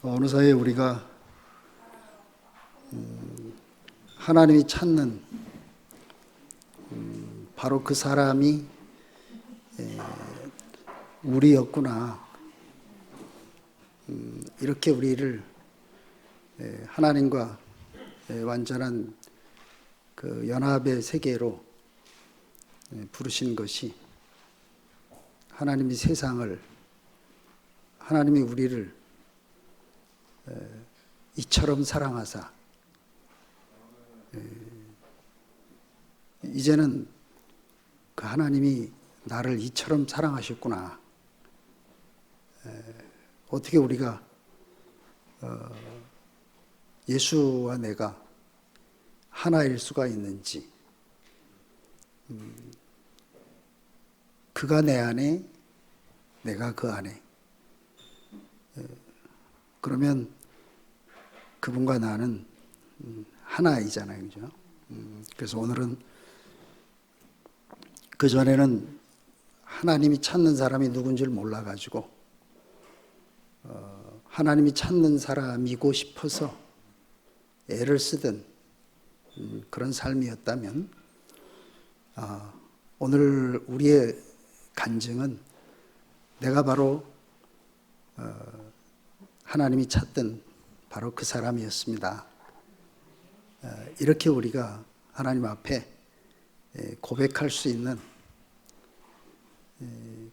어느 사이에 우리가 하나님이 찾는 바로 그 사람이 우리였구나. 이렇게 우리를 하나님과 완전한 그 연합의 세계로 부르신 것이 하나님이 세상을, 하나님이 우리를 이처럼 사랑하사 이제는 그 하나님이 나를 이처럼 사랑하셨구나. 어떻게 우리가 예수와 내가 하나일 수가 있는지, 그가 내 안에 내가 그 안에, 그러면 그분과 나는 하나이잖아요, 그죠? 그래서 오늘은 그 전에는 하나님이 찾는 사람이 누군지를 몰라가지고 하나님이 찾는 사람이고 싶어서 애를 쓰던 그런 삶이었다면, 오늘 우리의 간증은 내가 바로 하나님이 찾던 바로 그 사람이었습니다. 이렇게 우리가 하나님 앞에 고백할 수 있는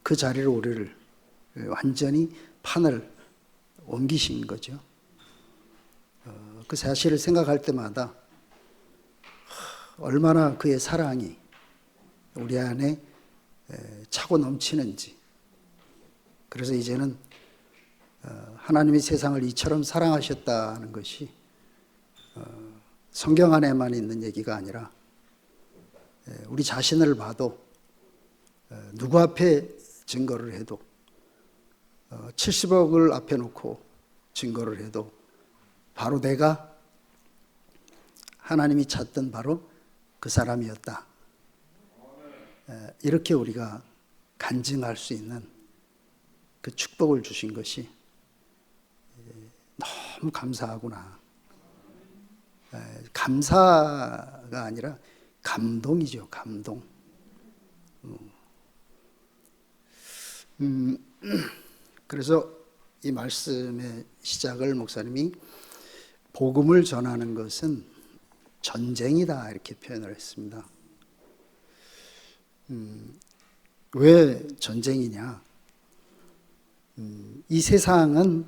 그 자리로 우리를 완전히 판을 옮기신 거죠. 그 사실을 생각할 때마다 얼마나 그의 사랑이 우리 안에 차고 넘치는지. 그래서 이제는 하나님이 세상을 이처럼 사랑하셨다는 것이 성경 안에만 있는 얘기가 아니라 우리 자신을 봐도 누구 앞에 증거를 해도 70억을 앞에 놓고 증거를 해도 바로 내가 하나님이 찾던 바로 그 사람이었다. 이렇게 우리가 간증할 수 있는 그 축복을 주신 것이 너무 감사하구나. 감사가 아니라 감동이죠, 감동. 그래서 이 말씀의 시작을 목사님이 복음을 전하는 것은 전쟁이다, 이렇게 표현을 했습니다. 왜 전쟁이냐? 이 세상은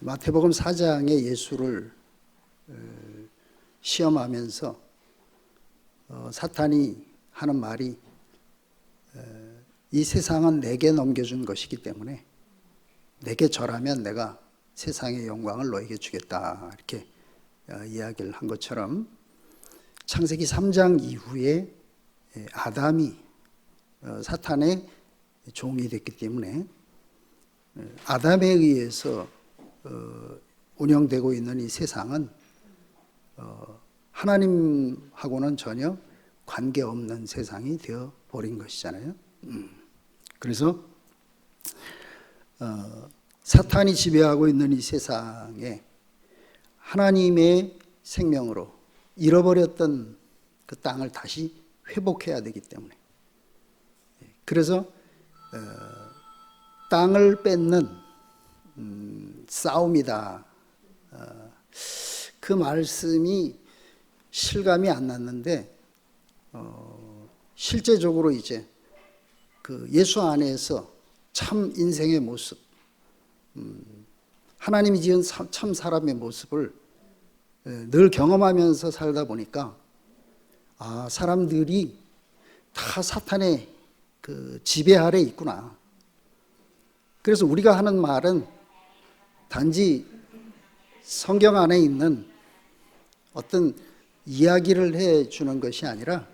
마태복음 4장의 예수를 시험하면서 사탄이 하는 말이 이 세상은 내게 넘겨준 것이기 때문에 내게 절하면 내가 세상의 영광을 너에게 주겠다, 이렇게 이야기를 한 것처럼 창세기 3장 이후에 아담이 사탄의 종이 됐기 때문에 아담에 의해서 운영되고 있는 이 세상은 하나님하고는 전혀 관계없는 세상이 되어 버린 것이잖아요. 그래서 사탄이 지배하고 있는 이 세상에 하나님의 생명으로 잃어버렸던 그 땅을 다시 회복해야 되기 때문에, 그래서 땅을 뺏는 싸움이다. 그 말씀이 실감이 안 났는데 실제적으로 이제 그 예수 안에서 참 인생의 모습, 하나님이 지은 참 사람의 모습을 늘 경험하면서 살다 보니까 사람들이 다 사탄의 그 지배 아래 있구나. 그래서 우리가 하는 말은 단지 성경 안에 있는 어떤 이야기를 해주는 것이 아니라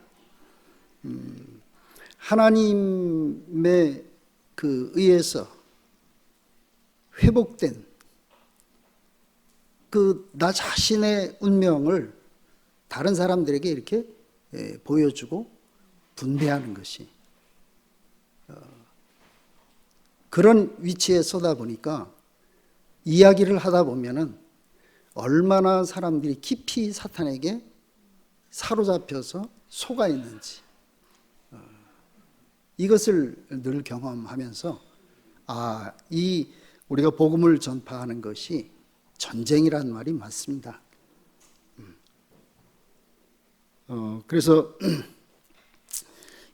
하나님의 그 의해서 회복된 그 나 자신의 운명을 다른 사람들에게 이렇게 보여주고 분배하는 것이 그런 위치에 서다 보니까 이야기를 하다 보면은 얼마나 사람들이 깊이 사탄에게 사로잡혀서 속아 있는지 이것을 늘 경험하면서 이 우리가 복음을 전파하는 것이 전쟁이라는 말이 맞습니다. 그래서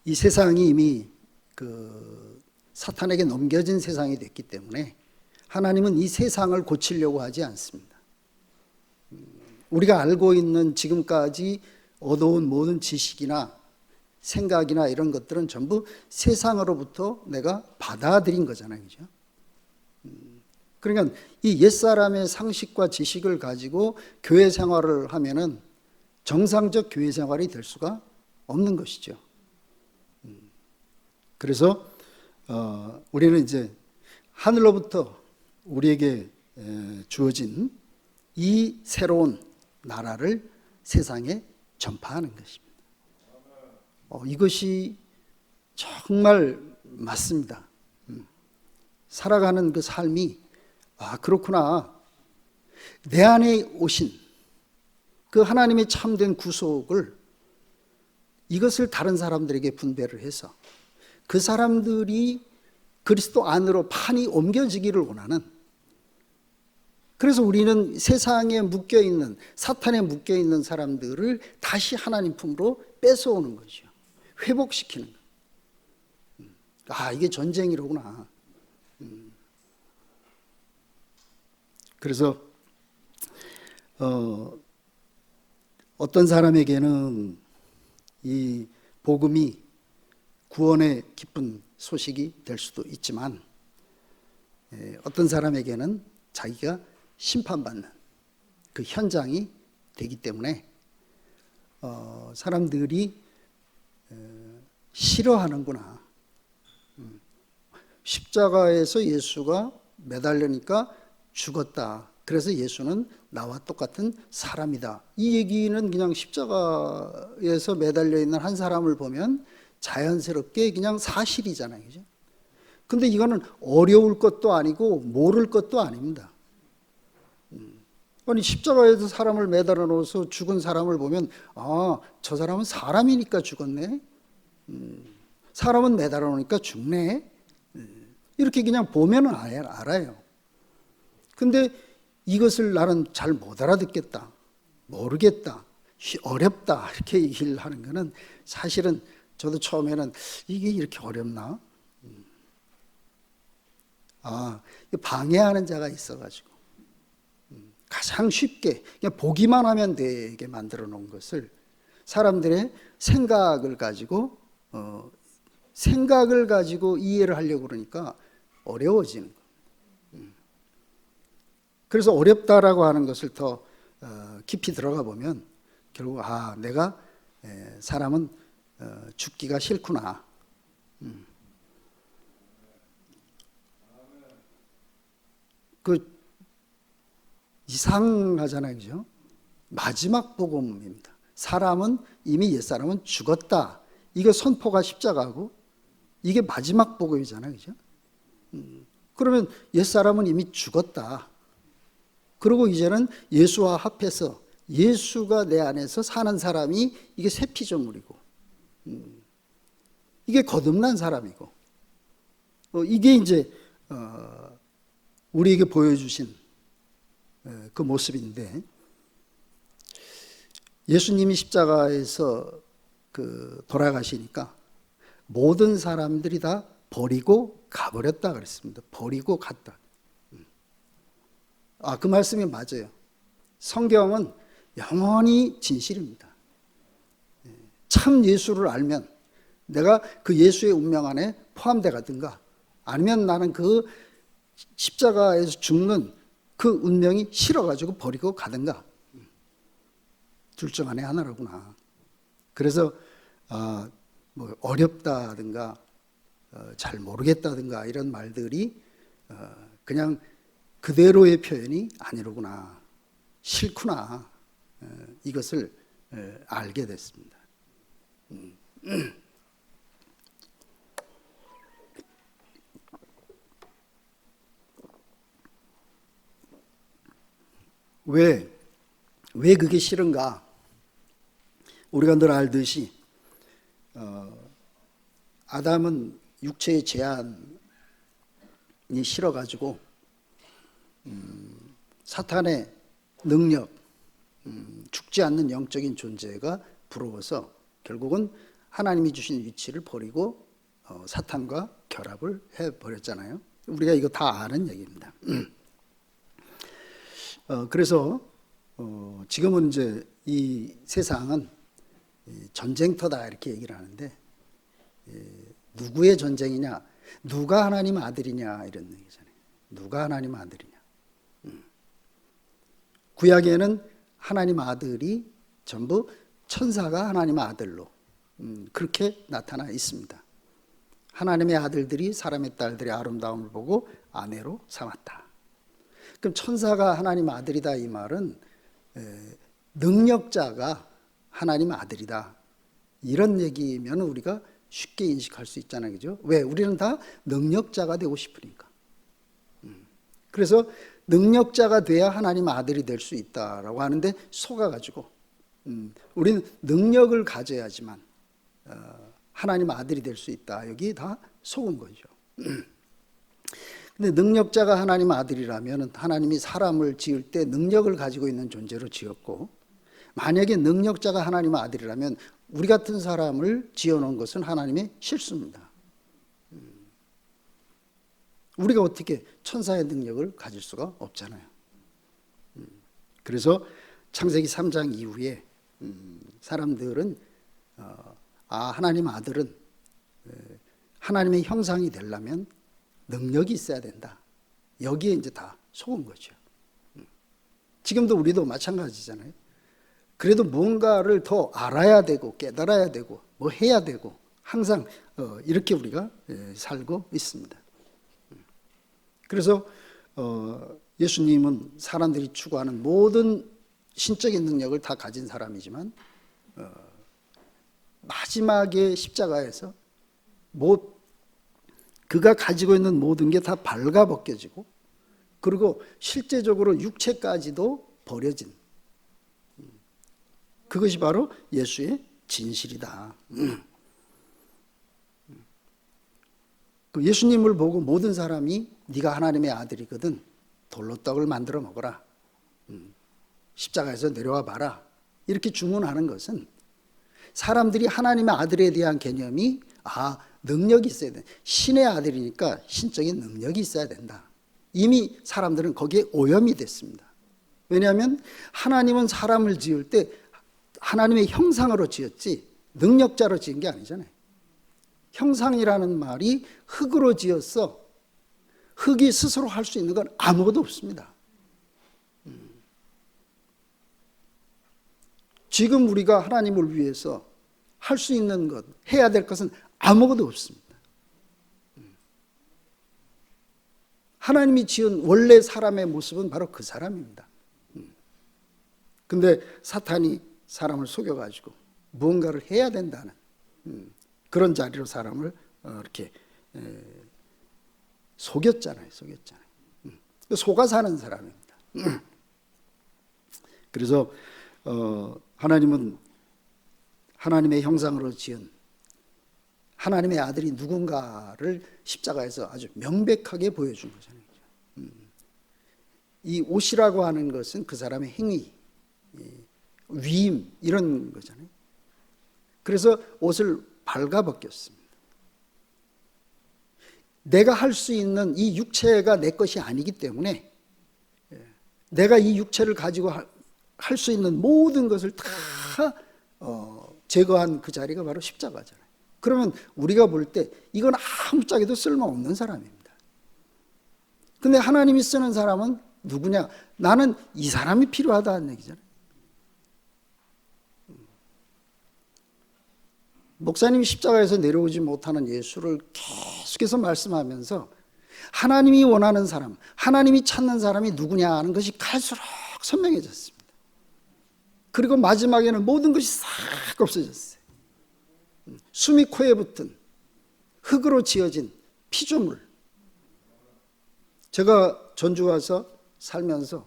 이 세상이 이미 그 사탄에게 넘겨진 세상이 됐기 때문에 하나님은 이 세상을 고치려고 하지 않습니다. 우리가 알고 있는 지금까지 얻어온 모든 지식이나 생각이나 이런 것들은 전부 세상으로부터 내가 받아들인 거잖아요. 그죠? 그러니까 이 옛사람의 상식과 지식을 가지고 교회 생활을 하면은 정상적 교회 생활이 될 수가 없는 것이죠. 그래서 우리는 이제 하늘로부터 우리에게 주어진 이 새로운 나라를 세상에 전파하는 것입니다. 이것이 정말 맞습니다. 살아가는 그 삶이 그렇구나. 내 안에 오신 그 하나님의 참된 구속을 이것을 다른 사람들에게 분배를 해서 그 사람들이 그리스도 안으로 판이 옮겨지기를 원하는, 그래서 우리는 세상에 묶여있는, 사탄에 묶여있는 사람들을 다시 하나님 품으로 뺏어오는 거죠. 회복시키는 거. 이게 전쟁이로구나. 그래서 어떤 사람에게는 이 복음이 구원의 기쁜 소식이 될 수도 있지만 어떤 사람에게는 자기가 심판받는 그 현장이 되기 때문에 사람들이 싫어하는구나. 십자가에서 예수가 매달리니까 죽었다. 그래서 예수는 나와 똑같은 사람이다. 이 얘기는 그냥 십자가에서 매달려 있는 한 사람을 보면 자연스럽게 그냥 사실이잖아요. 그죠? 근데 이거는 어려울 것도 아니고 모를 것도 아닙니다. 아니 십자가에서 사람을 매달아 놓아서 죽은 사람을 보면 저 사람은 사람이니까 죽었네. 사람은 매달아 놓으니까 죽네. 이렇게 그냥 보면은 알아요. 근데 이것을 나는 잘 못 알아듣겠다, 모르겠다, 어렵다 이렇게 얘기를 하는 거는 사실은 저도 처음에는 이게 이렇게 어렵나? 방해하는 자가 있어가지고 가장 쉽게 그냥 보기만 하면 되게 만들어 놓은 것을 사람들의 생각을 가지고 이해를 하려고 그러니까 어려워지는 거예요. 그래서 어렵다라고 하는 것을 더 깊이 들어가 보면 결국 내가 사람은 죽기가 싫구나. 그 이상하잖아요, 그죠? 마지막 복음입니다. 사람은 이미 옛사람은 죽었다. 이거 선포가 십자가고 이게 마지막 복음이잖아요, 그죠? 그러면 옛사람은 이미 죽었다. 그리고 이제는 예수와 합해서 예수가 내 안에서 사는 사람이 이게 새 피조물이고 이게 거듭난 사람이고 이게 이제 우리에게 보여주신 그 모습인데, 예수님이 십자가에서 돌아가시니까 모든 사람들이 다 버리고 가버렸다 그랬습니다. 버리고 갔다. 그 말씀이 맞아요. 성경은 영원히 진실입니다. 참 예수를 알면 내가 그 예수의 운명 안에 포함되어 가든가, 아니면 나는 그 십자가에서 죽는 그 운명이 싫어가지고 버리고 가든가, 둘 중 안에 하나로구나. 그래서 뭐 어렵다든가 잘 모르겠다든가 이런 말들이 그냥 그대로의 표현이 아니로구나, 싫구나, 이것을 알게 됐습니다. 왜 그게 싫은가? 우리가 늘 알듯이 아담은 육체의 제한이 싫어가지고 사탄의 능력, 죽지 않는 영적인 존재가 부러워서 결국은 하나님이 주신 위치를 버리고 사탄과 결합을 해버렸잖아요. 우리가 이거 다 아는 얘기입니다. 그래서 지금은 이제 이 세상은 전쟁터다 이렇게 얘기를 하는데, 누구의 전쟁이냐, 누가 하나님 아들이냐 이런 얘기잖아요. 누가 하나님 아들이냐. 구약에는 하나님 아들이 전부 천사가 하나님 아들로 그렇게 나타나 있습니다. 하나님의 아들들이 사람의 딸들의 아름다움을 보고 아내로 삼았다. 그럼 천사가 하나님 아들이다 이 말은 능력자가 하나님 아들이다 이런 얘기면 우리가 쉽게 인식할 수 있잖아요. 그죠? 왜? 우리는 다 능력자가 되고 싶으니까. 그래서 능력자가 돼야 하나님 아들이 될 수 있다라고 하는데 속아가지고 우리는 능력을 가져야지만 하나님 아들이 될 수 있다. 여기 다 속은 거죠. 근데 능력자가 하나님 아들이라면 하나님이 사람을 지을 때 능력을 가지고 있는 존재로 지었고, 만약에 능력자가 하나님 아들이라면 우리 같은 사람을 지어놓은 것은 하나님의 실수입니다. 우리가 어떻게 천사의 능력을 가질 수가 없잖아요. 그래서 창세기 3장 이후에 사람들은 하나님 아들은 하나님의 형상이 되려면 능력이 있어야 된다. 여기에 이제 다 속은 거죠. 지금도 우리도 마찬가지잖아요. 그래도 뭔가를 더 알아야 되고 깨달아야 되고 뭐 해야 되고 항상 이렇게 우리가 살고 있습니다. 그래서 예수님은 사람들이 추구하는 모든 신적인 능력을 다 가진 사람이지만 마지막에 십자가에서 그가 가지고 있는 모든 게 다 발가벗겨지고, 그리고 실제적으로 육체까지도 버려진, 그것이 바로 예수의 진실이다. 예수님을 보고 모든 사람이 네가 하나님의 아들이거든 돌로 떡을 만들어 먹어라, 십자가에서 내려와 봐라 이렇게 주문하는 것은 사람들이 하나님의 아들에 대한 개념이 능력이 있어야 된다. 신의 아들이니까 신적인 능력이 있어야 된다. 이미 사람들은 거기에 오염이 됐습니다. 왜냐하면 하나님은 사람을 지을 때 하나님의 형상으로 지었지 능력자로 지은 게 아니잖아요. 형상이라는 말이 흙으로 지었어. 흙이 스스로 할 수 있는 건 아무것도 없습니다. 지금 우리가 하나님을 위해서 할 수 있는 것, 해야 될 것은 아무것도 없습니다. 하나님이 지은 원래 사람의 모습은 바로 그 사람입니다. 근데 사탄이 사람을 속여가지고 무언가를 해야 된다는 그런 자리로 사람을 이렇게 속였잖아요. 속아 사는 사람입니다. 그래서 하나님은 하나님의 형상으로 지은 하나님의 아들이 누군가를 십자가에서 아주 명백하게 보여준 거잖아요. 이 옷이라고 하는 것은 그 사람의 행위, 위임 이런 거잖아요. 그래서 옷을 발가벗겼습니다. 내가 할 수 있는 이 육체가 내 것이 아니기 때문에 내가 이 육체를 가지고 할 수 있는 모든 것을 다 제거한 그 자리가 바로 십자가잖아요. 그러면 우리가 볼 때 이건 아무짝에도 쓸모없는 사람입니다. 근데 하나님이 쓰는 사람은 누구냐? 나는 이 사람이 필요하다는 얘기잖아요. 목사님이 십자가에서 내려오지 못하는 예수를 계속해서 말씀하면서 하나님이 원하는 사람, 하나님이 찾는 사람이 누구냐 하는 것이 갈수록 선명해졌습니다. 그리고 마지막에는 모든 것이 싹 없어졌어요. 숨이 코에 붙은 흙으로 지어진 피조물. 제가 전주 와서 살면서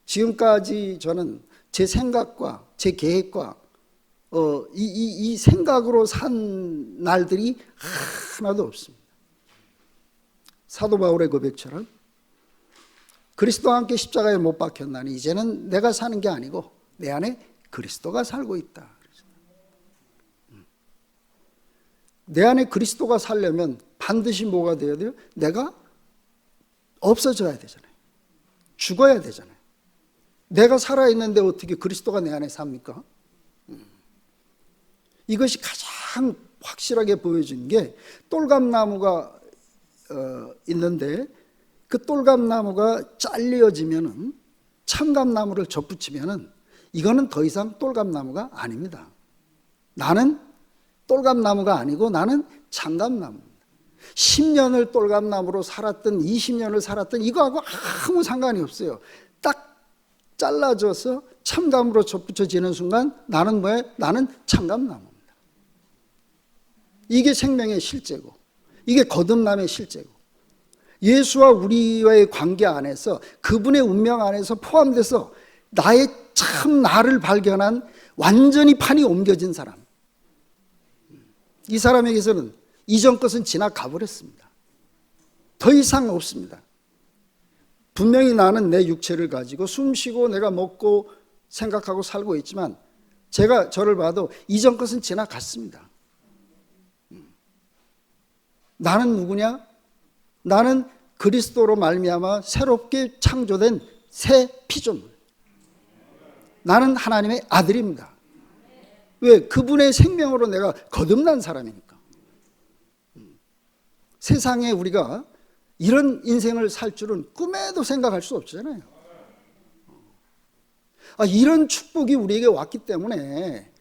지금까지 저는 제 생각과 제 계획과 이 생각으로 산 날들이 하나도 없습니다. 사도 바울의 고백처럼 그리스도와 함께 십자가에 못 박혔나니 이제는 내가 사는 게 아니고 내 안에 그리스도가 살고 있다. 내 안에 그리스도가 살려면 반드시 뭐가 되어야 돼요? 내가 없어져야 되잖아요. 죽어야 되잖아요. 내가 살아있는데 어떻게 그리스도가 내 안에 삽니까? 이것이 가장 확실하게 보여준 게 똘감나무가 있는데 그 똘감나무가 잘려지면은 참감나무를 접붙이면은 이거는 더 이상 똘감나무가 아닙니다. 나는 똘감나무가 아니고 나는 참감나무입니다. 10년을 똘감나무로 살았던 20년을 살았던 이거하고 아무 상관이 없어요. 딱 잘라져서 참감으로 접붙여지는 순간 나는 뭐예요? 나는 참감나무입니다. 이게 생명의 실제고 이게 거듭남의 실제고 예수와 우리와의 관계 안에서 그분의 운명 안에서 포함돼서 나의 참 나를 발견한 완전히 판이 옮겨진 사람, 이 사람에게서는 이전 것은 지나가 버렸습니다. 더 이상 없습니다. 분명히 나는 내 육체를 가지고 숨쉬고 내가 먹고 생각하고 살고 있지만 제가 저를 봐도 이전 것은 지나갔습니다. 나는 누구냐? 나는 그리스도로 말미암아 새롭게 창조된 새 피조물. 나는 하나님의 아들입니다. 왜? 그분의 생명으로 내가 거듭난 사람이니까. 세상에 우리가 이런 인생을 살 줄은 꿈에도 생각할 수 없잖아요. 이런 축복이 우리에게 왔기 때문에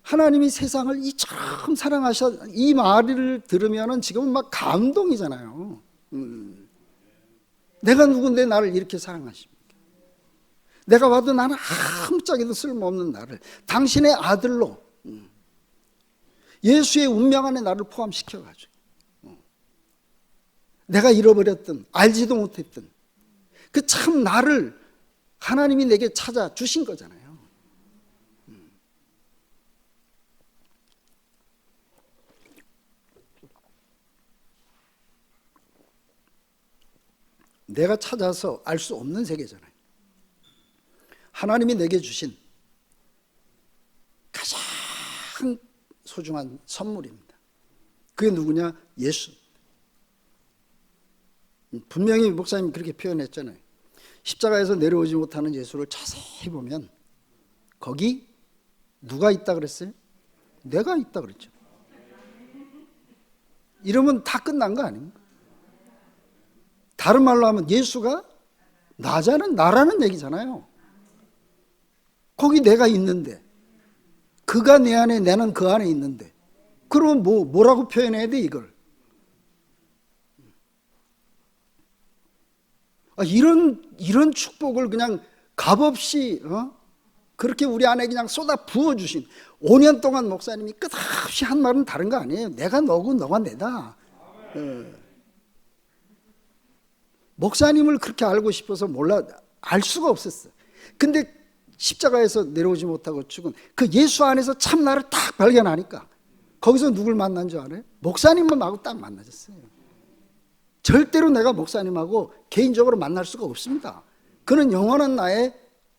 하나님이 세상을 이처럼 사랑하셔, 이 말을 들으면 지금은 막 감동이잖아요. 내가 누군데 나를 이렇게 사랑하십니까? 내가 봐도 나는 아무짝에도 쓸모없는 나를 당신의 아들로 예수의 운명 안에 나를 포함시켜가지고 내가 잃어버렸던 알지도 못했던 그 참 나를 하나님이 내게 찾아 주신 거잖아요. 내가 찾아서 알 수 없는 세계잖아요. 하나님이 내게 주신 가장 소중한 선물입니다. 그게 누구냐? 예수. 분명히 목사님이 그렇게 표현했잖아요. 십자가에서 내려오지 못하는 예수를 자세히 보면 거기 누가 있다 그랬어요? 내가 있다 그랬죠. 이러면 다 끝난 거 아닙니까? 다른 말로 하면 예수가 나라는 얘기잖아요. 거기 내가 있는데, 그가 내 안에, 나는 그 안에 있는데, 그러면 뭐라고 표현해야 돼, 이걸? 이런 축복을 그냥 값없이, 그렇게 우리 안에 그냥 쏟아 부어주신 5년 동안 목사님이 끝없이 한 말은 다른 거 아니에요. 내가 너고 너가 내다. 목사님을 그렇게 알고 싶어서 알 수가 없었어요. 근데 십자가에서 내려오지 못하고 죽은 그 예수 안에서 참 나를 딱 발견하니까 거기서 누굴 만난 줄 알아요? 목사님하고 딱 만나졌어요. 절대로 내가 목사님하고 개인적으로 만날 수가 없습니다. 그는 영원한 나의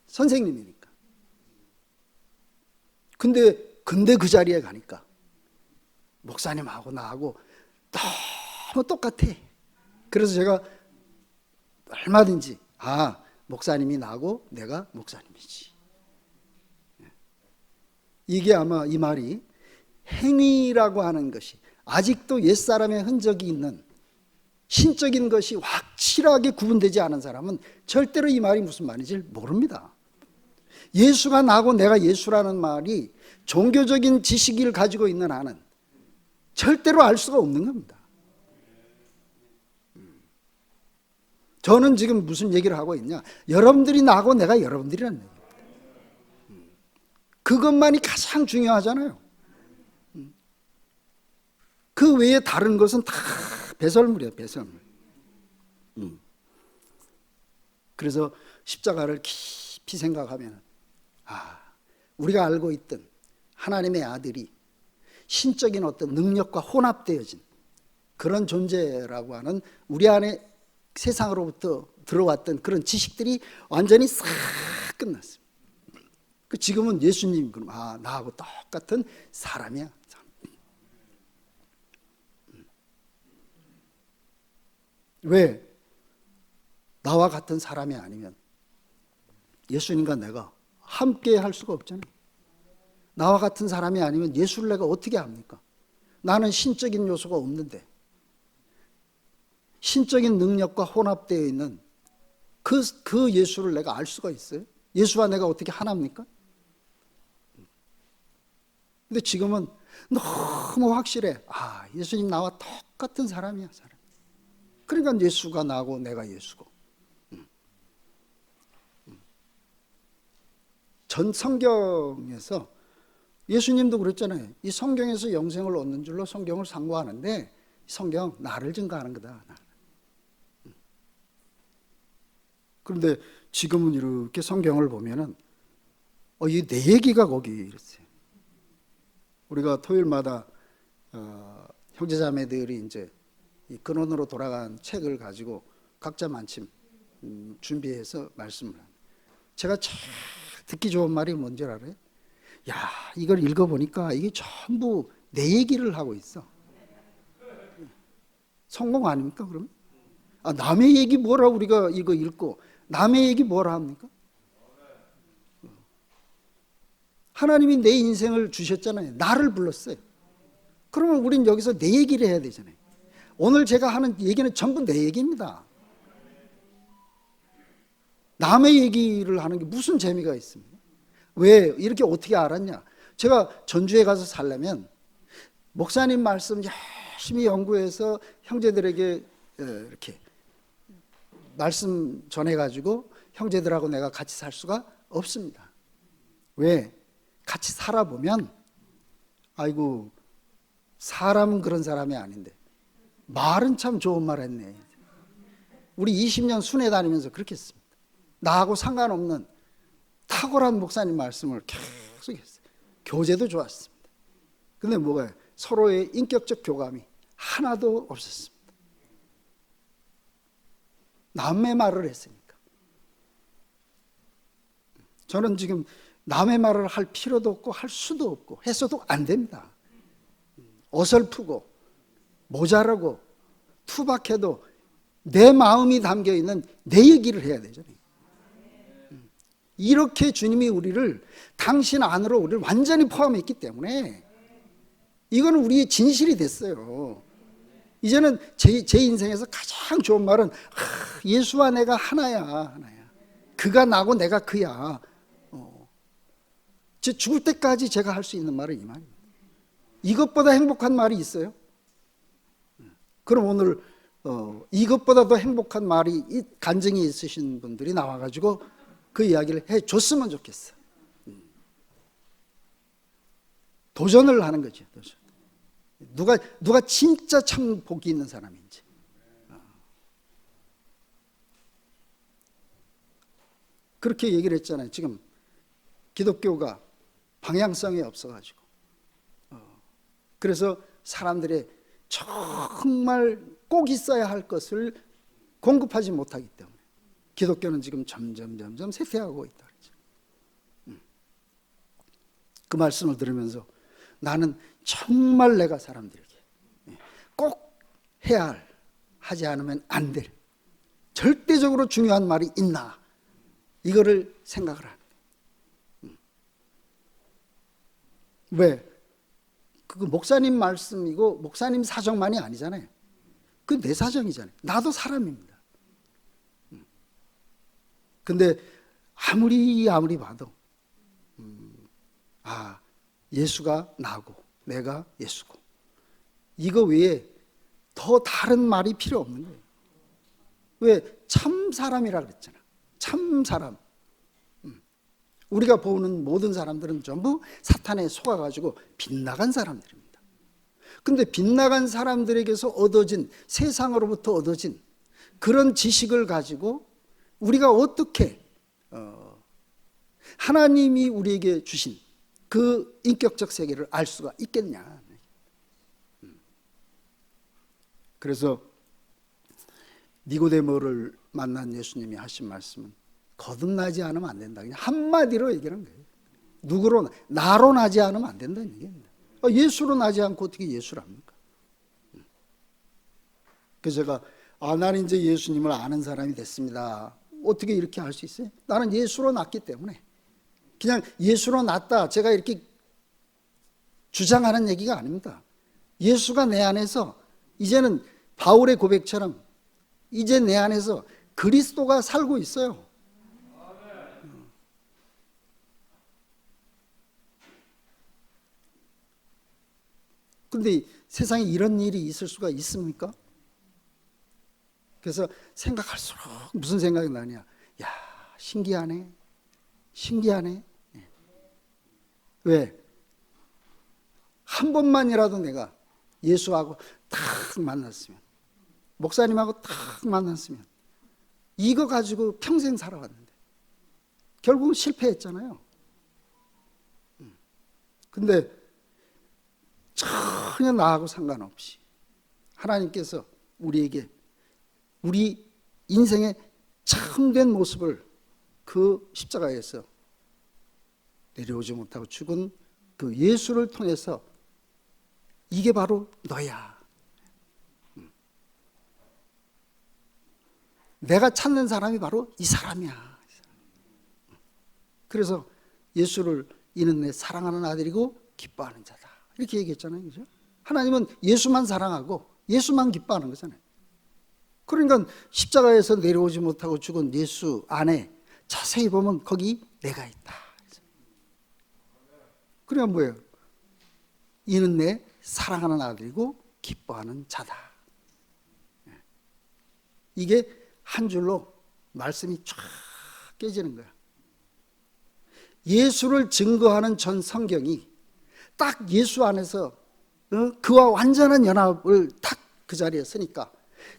선생님이니까. 근데 그 자리에 가니까 목사님하고 나하고 너무 똑같아. 그래서 제가 얼마든지 목사님이 나고 내가 목사님이지. 이게 아마 이 말이 행위라고 하는 것이 아직도 옛사람의 흔적이 있는 신적인 것이 확실하게 구분되지 않은 사람은 절대로 이 말이 무슨 말인지 모릅니다. 예수가 나고 내가 예수라는 말이 종교적인 지식을 가지고 있는 한은 절대로 알 수가 없는 겁니다. 저는 지금 무슨 얘기를 하고 있냐? 여러분들이 나고 내가 여러분들이라는 얘기입니다. 그것만이 가장 중요하잖아요. 그 외에 다른 것은 다 배설물이에요, 배설물. 그래서 십자가를 깊이 생각하면 우리가 알고 있던 하나님의 아들이 신적인 어떤 능력과 혼합되어진 그런 존재라고 하는 우리 안에 세상으로부터 들어왔던 그런 지식들이 완전히 싹 끝났습니다. 지금은 예수님 그럼 나하고 똑같은 사람이야. 왜? 나와 같은 사람이 아니면 예수님과 내가 함께 할 수가 없잖아요. 나와 같은 사람이 아니면 예수를 내가 어떻게 합니까? 나는 신적인 요소가 없는데 신적인 능력과 혼합되어 있는 그 예수를 내가 알 수가 있어요? 예수와 내가 어떻게 하나입니까? 근데 지금은 너무 확실해. 예수님 나와 똑같은 사람이야. 그러니까 예수가 나고 내가 예수고. 전 성경에서 예수님도 그랬잖아요. 이 성경에서 영생을 얻는 줄로 성경을 상고하는데 성경 나를 증거하는 거다. 그런데 지금은 이렇게 성경을 보면은 이 내 얘기가 거기 이랬어요. 우리가 토요일마다 형제자매들이 이제 이 근원으로 돌아간 책을 가지고 각자 만침 준비해서 말씀을 합니다. 제가 참 듣기 좋은 말이 뭔지 알아요? 야, 이걸 읽어보니까 이게 전부 내 얘기를 하고 있어. 성공 아닙니까 그러면? 남의 얘기 뭐라 우리가 이거 읽고 남의 얘기 뭐라 합니까? 하나님이 내 인생을 주셨잖아요. 나를 불렀어요. 그러면 우린 여기서 내 얘기를 해야 되잖아요. 오늘 제가 하는 얘기는 전부 내 얘기입니다. 남의 얘기를 하는 게 무슨 재미가 있습니까? 왜 이렇게 어떻게 알았냐? 제가 전주에 가서 살려면 목사님 말씀 열심히 연구해서 형제들에게 이렇게 말씀 전해가지고 형제들하고 내가 같이 살 수가 없습니다. 왜? 같이 살아보면 아이고 사람은 그런 사람이 아닌데 말은 참 좋은 말 했네. 우리 20년 순회 다니면서 그렇게 했습니다. 나하고 상관없는 탁월한 목사님 말씀을 계속 했어요. 교제도 좋았습니다. 근데 뭐가요? 서로의 인격적 교감이 하나도 없었습니다. 남의 말을 했으니까. 저는 지금 남의 말을 할 필요도 없고 할 수도 없고 했어도 안 됩니다. 어설프고 모자라고 투박해도 내 마음이 담겨있는 내 얘기를 해야 되잖아요. 이렇게 주님이 우리를 당신 안으로 우리를 완전히 포함했기 때문에 이거는 우리의 진실이 됐어요. 이제는 제 인생에서 가장 좋은 말은 예수와 내가 하나야. 그가 나고 내가 그야. 제 죽을 때까지 제가 할 수 있는 말은 이 말입니다. 이것보다 행복한 말이 있어요? 그럼 오늘 이것보다 더 행복한 말이 간증이 있으신 분들이 나와가지고 그 이야기를 해줬으면 좋겠어. 도전을 하는 거죠. 도전. 누가 진짜 참 복이 있는 사람인지. 그렇게 얘기를 했잖아요. 지금 기독교가 방향성이 없어가지고 그래서 사람들의 정말 꼭 있어야 할 것을 공급하지 못하기 때문에 기독교는 지금 점점 쇠퇴하고 있다 그랬죠. 그 말씀을 들으면서 나는 정말 내가 사람들에게 꼭 해야 하지 않으면 안 될 절대적으로 중요한 말이 있나 이거를 생각을 합니다. 왜? 그 목사님 말씀이고 목사님 사정만이 아니잖아요. 그 내 사정이잖아요. 나도 사람입니다. 근데 아무리 봐도 예수가 나고 내가 예수고 이거 외에 더 다른 말이 필요 없는 거예요. 왜? 참 사람이라 그랬잖아. 참 사람. 우리가 보는 모든 사람들은 전부 사탄에 속아가지고 빗나간 사람들입니다. 근데 빗나간 사람들에게서 얻어진 세상으로부터 얻어진 그런 지식을 가지고 우리가 어떻게 하나님이 우리에게 주신 그 인격적 세계를 알 수가 있겠냐. 그래서 니고데모를 만난 예수님이 하신 말씀은 거듭나지 않으면 안 된다. 그냥 한마디로 얘기하는 거예요. 누구로? 나로 나지 않으면 안 된다는 얘기입니다. 예수로 나지 않고 어떻게 예수를 합니까? 그래서 제가 나는 이제 예수님을 아는 사람이 됐습니다. 어떻게 이렇게 할 수 있어요? 나는 예수로 났기 때문에. 그냥 예수로 났다 제가 이렇게 주장하는 얘기가 아닙니다. 예수가 내 안에서 이제는 바울의 고백처럼 이제 내 안에서 그리스도가 살고 있어요. 근데 세상에 이런 일이 있을 수가 있습니까? 그래서 생각할수록 무슨 생각이 나냐? 야, 신기하네. 신기하네. 왜? 한 번만이라도 내가 예수하고 딱 만났으면, 목사님하고 딱 만났으면, 이거 가지고 평생 살아왔는데 결국은 실패했잖아요. 근데 전혀 나하고 상관없이 하나님께서 우리에게 우리 인생의 참된 모습을 그 십자가에서 내려오지 못하고 죽은 그 예수를 통해서 이게 바로 너야. 내가 찾는 사람이 바로 이 사람이야. 그래서 예수를 이는 내 사랑하는 아들이고 기뻐하는 자다. 이렇게 얘기했잖아요. 그죠? 하나님은 예수만 사랑하고 예수만 기뻐하는 거잖아요. 그러니까 십자가에서 내려오지 못하고 죽은 예수 안에 자세히 보면 거기 내가 있다. 그러니까 뭐예요? 이는 내 사랑하는 아들이고 기뻐하는 자다. 이게 한 줄로 말씀이 쫙 깨지는 거야. 예수를 증거하는 전 성경이 딱 예수 안에서 그와 완전한 연합을 딱 그 자리에 서니까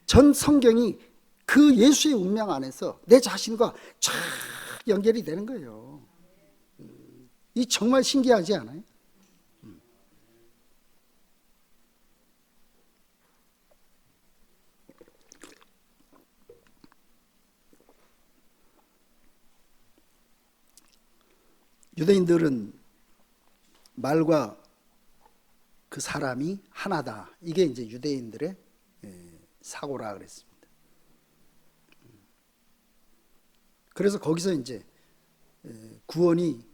전 성경이 그 예수의 운명 안에서 내 자신과 쫙 연결이 되는 거예요. 이 정말 신기하지 않아요? 유대인들은 말과 그 사람이 하나다. 이게 이제 유대인들의 사고라 그랬습니다. 그래서 거기서 이제 구원이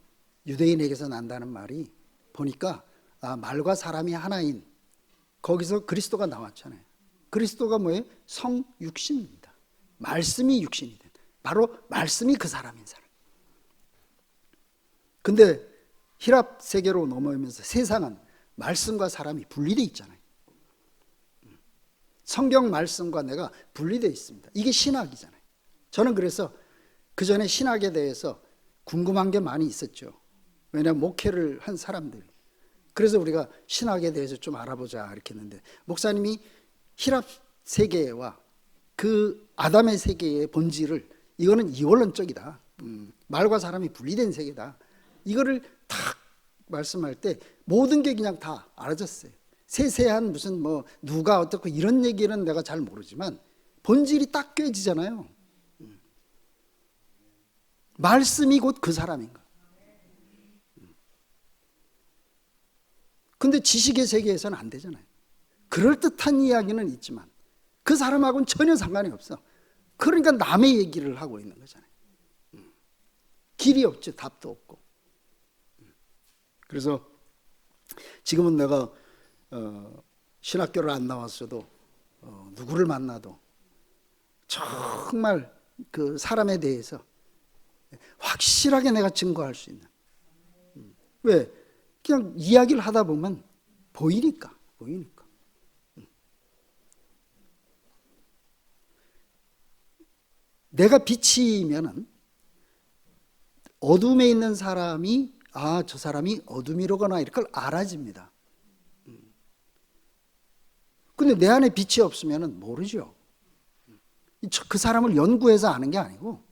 유대인에게서 난다는 말이 보니까 말과 사람이 하나인 거기서 그리스도가 나왔잖아요. 그리스도가 뭐예요? 성육신입니다. 말씀이 육신이 된. 바로 말씀이 그 사람인 사람. 근데 히랍 세계로 넘어오면서 세상은 말씀과 사람이 분리되어 있잖아요. 성경 말씀과 내가 분리되어 있습니다. 이게 신학이잖아요. 저는 그래서 그 전에 신학에 대해서 궁금한 게 많이 있었죠. 왜냐하면 목회를 한 사람들. 그래서 우리가 신학에 대해서 좀 알아보자 이렇게 했는데 목사님이 히랍 세계와 그 아담의 세계의 본질을 이거는 이원론적이다. 말과 사람이 분리된 세계다. 이거를 딱 말씀할 때 모든 게 그냥 다 알아졌어요. 세세한 무슨 뭐 누가 어떻고 이런 얘기는 내가 잘 모르지만 본질이 딱 꿰지잖아요. 말씀이 곧 그 사람인가. 근데 지식의 세계에서는 안 되잖아요. 그럴듯한 이야기는 있지만 그 사람하고는 전혀 상관이 없어. 그러니까 남의 얘기를 하고 있는 거잖아요. 길이 없죠. 답도 없고. 그래서 지금은 내가 신학교를 안 나왔어도 누구를 만나도 정말 그 사람에 대해서 확실하게 내가 증거할 수 있는. 왜? 그냥 이야기를 하다 보면 보이니까. 내가 빛이면은 어둠에 있는 사람이 저 사람이 어둠이로구나 이걸 알아집니다. 근데 내 안에 빛이 없으면 모르죠. 그 사람을 연구해서 아는 게 아니고.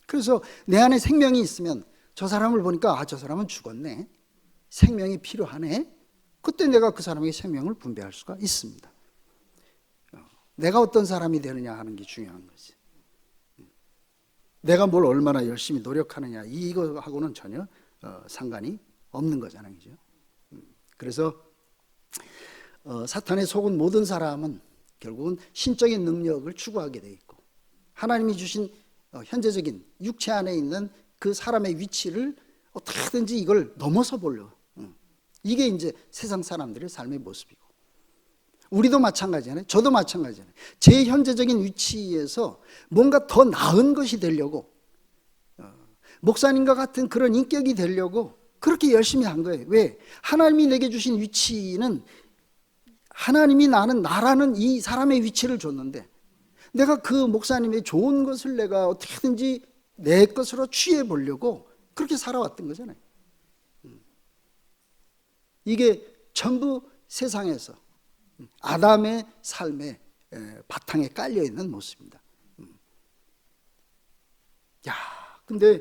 그래서 내 안에 생명이 있으면 저 사람을 보니까 저 사람은 죽었네. 생명이 필요하네. 그때 내가 그 사람에게 생명을 분배할 수가 있습니다. 내가 어떤 사람이 되느냐 하는 게 중요한 거지. 내가 뭘 얼마나 열심히 노력하느냐 이거하고는 전혀 상관이 없는 거잖아요. 그죠? 그래서 사탄의 속은 모든 사람은 결국은 신적인 능력을 추구하게 돼 있고 하나님이 주신 현재적인 육체 안에 있는 그 사람의 위치를 어떻게든지 이걸 넘어서 보려고. 이게 이제 세상 사람들의 삶의 모습이고 우리도 마찬가지잖아요. 저도 마찬가지잖아요. 제 현재적인 위치에서 뭔가 더 나은 것이 되려고 목사님과 같은 그런 인격이 되려고 그렇게 열심히 한 거예요. 왜? 하나님이 내게 주신 위치는 하나님이 나라는 이 사람의 위치를 줬는데 내가 그 목사님의 좋은 것을 내가 어떻게든지 내 것으로 취해 보려고 그렇게 살아왔던 거잖아요. 이게 전부 세상에서 아담의 삶의 바탕에 깔려 있는 모습입니다. 야, 근데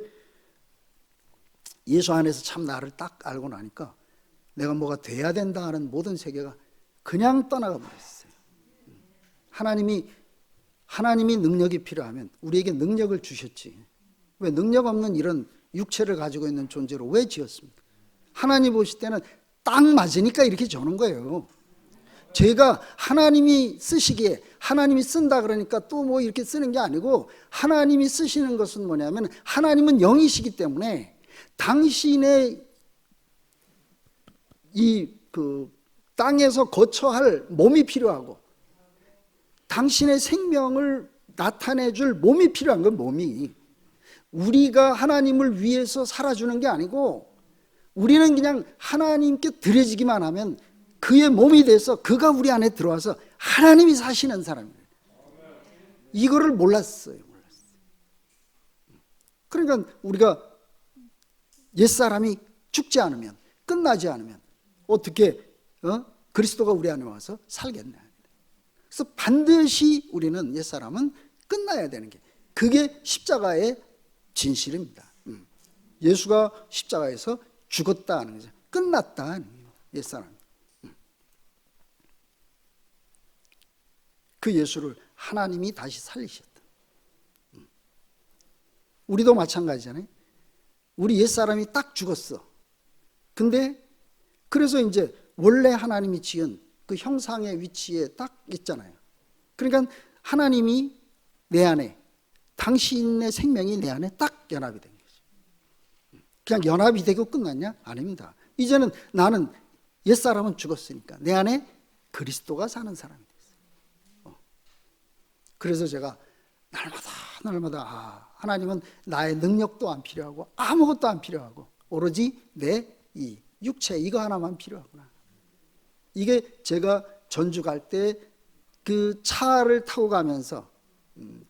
예수 안에서 참 나를 딱 알고 나니까 내가 뭐가 돼야 된다 하는 모든 세계가 그냥 떠나가 버렸어요. 하나님이 능력이 필요하면 우리에게 능력을 주셨지. 왜 능력 없는 이런 육체를 가지고 있는 존재로 왜 지었습니까? 하나님 보실 때는 딱 맞으니까 이렇게 저는 거예요. 제가 하나님이 쓰시기에 하나님이 쓴다 그러니까 또 뭐 이렇게 쓰는 게 아니고 하나님이 쓰시는 것은 뭐냐면 하나님은 영이시기 때문에 당신의 땅에서 거처할 몸이 필요하고 당신의 생명을 나타내줄 몸이 필요한 건 몸이 우리가 하나님을 위해서 살아주는 게 아니고 우리는 그냥 하나님께 드려지기만 하면 그의 몸이 돼서 그가 우리 안에 들어와서 하나님이 사시는 사람이에요. 이거를 몰랐어요. 그러니까 우리가 옛사람이 죽지 않으면 끝나지 않으면 어떻게 그리스도가 우리 안에 와서 살겠나. 그래서 반드시 우리는 옛사람은 끝나야 되는 게 그게 십자가의 진실입니다. 예수가 십자가에서 죽었다 하는 거죠. 끝났다 하는 거예요. 옛사람. 그 예수를 하나님이 다시 살리셨다. 우리도 마찬가지잖아요. 우리 옛사람이 딱 죽었어. 근데 그래서 이제 원래 하나님이 지은 그 형상의 위치에 딱 있잖아요. 그러니까 하나님이 내 안에 당신의 생명이 내 안에 딱 연합이 된 거죠. 그냥 연합이 되고 끝났냐? 아닙니다. 이제는 나는 옛사람은 죽었으니까 내 안에 그리스도가 사는 사람이 됐어요. 그래서 제가 날마다 하나님은 나의 능력도 안 필요하고 아무것도 안 필요하고 오로지 내 이 육체 이거 하나만 필요하구나. 이게 제가 전주 갈 때 그 차를 타고 가면서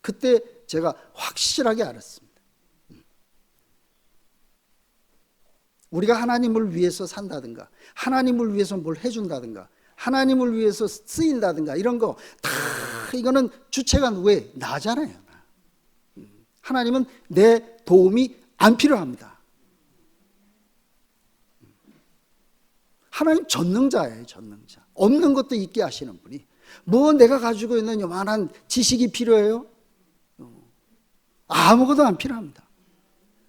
그때 제가 확실하게 알았습니다. 우리가 하나님을 위해서 산다든가 하나님을 위해서 뭘 해준다든가 하나님을 위해서 쓰인다든가 이런 거 다 이거는 주체가 누구예요? 나잖아요. 하나님은 내 도움이 안 필요합니다. 하나님 전능자예요. 전능자. 없는 것도 있게 하시는 분이 뭐 내가 가지고 있는 요만한 지식이 필요해요? 아무것도 안 필요합니다.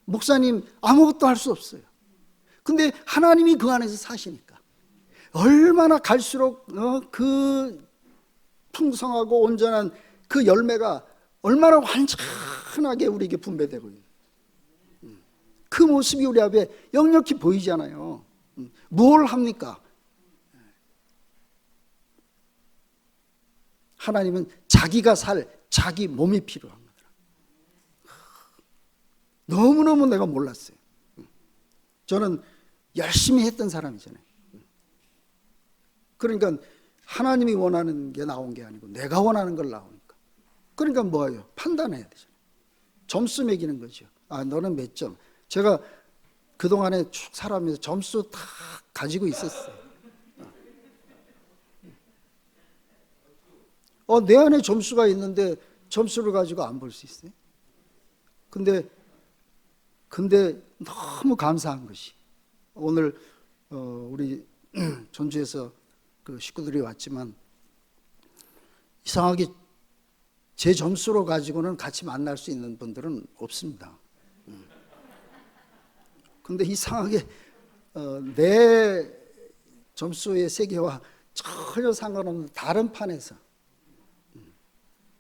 목사님 아무것도 할 수 없어요. 근데 하나님이 그 안에서 사시니까 얼마나 갈수록 그 풍성하고 온전한 그 열매가 얼마나 완전하게 우리에게 분배되고 있는 그 모습이 우리 앞에 역력히 보이잖아요. 뭘 합니까? 하나님은 자기가 살 자기 몸이 필요한 거더라. 너무너무 내가 몰랐어요. 저는 열심히 했던 사람이잖아요. 그러니까 하나님이 원하는 게 나온 게 아니고 내가 원하는 걸 나오니까. 그러니까 뭐예요? 판단해야 되잖아요. 점수 매기는 거죠. 너는 몇 점? 제가 그동안에 쭉 살아가면서 점수 다 가지고 있었어요. 내 안에 점수가 있는데 점수를 가지고 안 볼 수 있어요? 근데 근데 너무 감사한 것이 오늘 우리 전주에서 그 식구들이 왔지만 이상하게 제 점수로 가지고는 같이 만날 수 있는 분들은 없습니다. 근데 이상하게 내 점수의 세계와 전혀 상관없는 다른 판에서